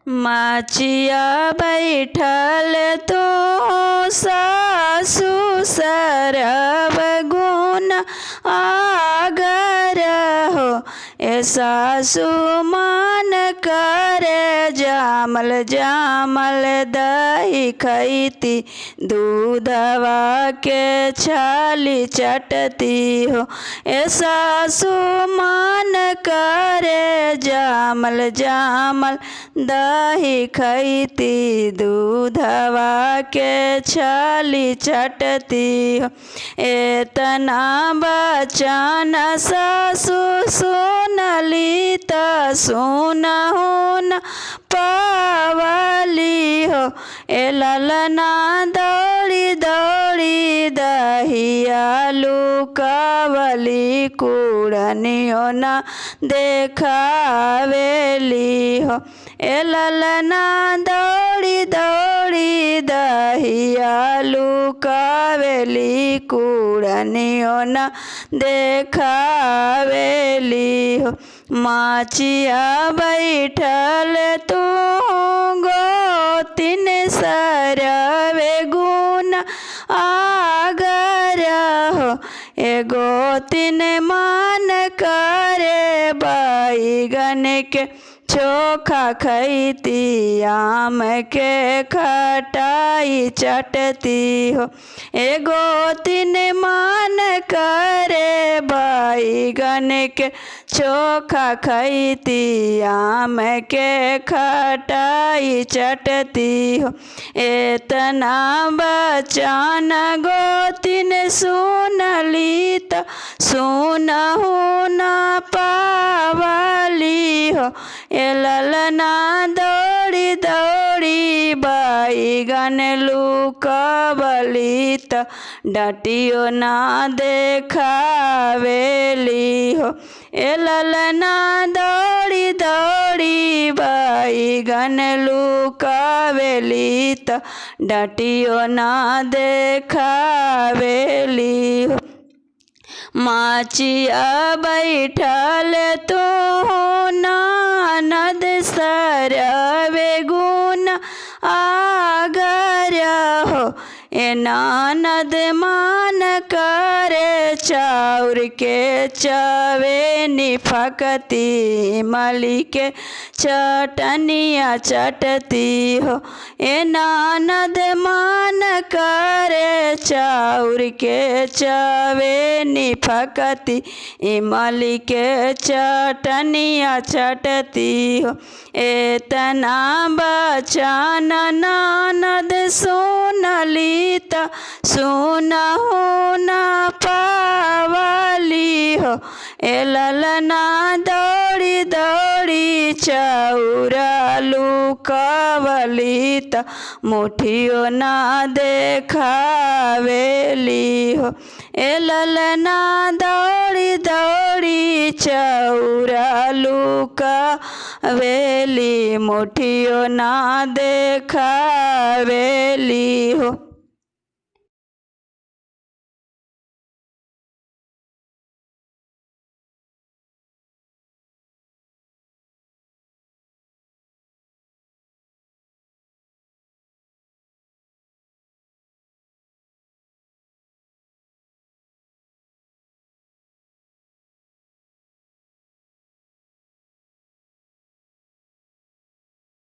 माचिया बैठल तो सासु सरब गुण आगर हो। ए सासु मान कर जामल जामल दही खैती, दूधवा के छाली चटती हो। ए सासु मान कर जामल जामल दही खैती, दूधवा के छाली चटती हो। एतना बचन सासु सुनली त सुनहु न पावली हो। ए ललना दौड़ी दौड़ी दहिया लुकावली, कुड़नियो न देखावेली हो। ए ललना दौड़ी दौड़ी दहिया लुकावेली, कुड़नियो न देखावेली हो। माचिया बैठल तू गोतिन सरवे गुण आगर हो। ए गोतिन मान करे बैगन के चोखा खैती, आम के खटाई चटती हो। ए गोतिन मान करे बैगन के चोखा खैती, आम के खटाई चटती हो। एतना बचन गोतिन सुनली त सुनहु न पावली हो। ए ललना दौड़ी दौड़ी बैगन लुकावली त डटियो ना देखावेली हो। ए ललना दौड़ी दौड़ी बैगन लुकावेली त डटियो ना देखावेली हो। माचिया बैठल तो ननद सरवे गुण आगर हो। ए ननद मान करे चाउर के चवेनी फकती, मली के चटनिया चटती हो। ए ननद मान करे चाउर के चवेनी फकती, इमली के चटनिया चटती हो। एतना बचन ननद सुनली त सुनहु न पावली हो। ए ललना दौड़ी दौड़ी चाउर लुकावली त मुठियो ना देखावेली हो। ए ललना दौड़ी दौड़ी चाउर लुकावेली, मुठियो ना देखावेली हो।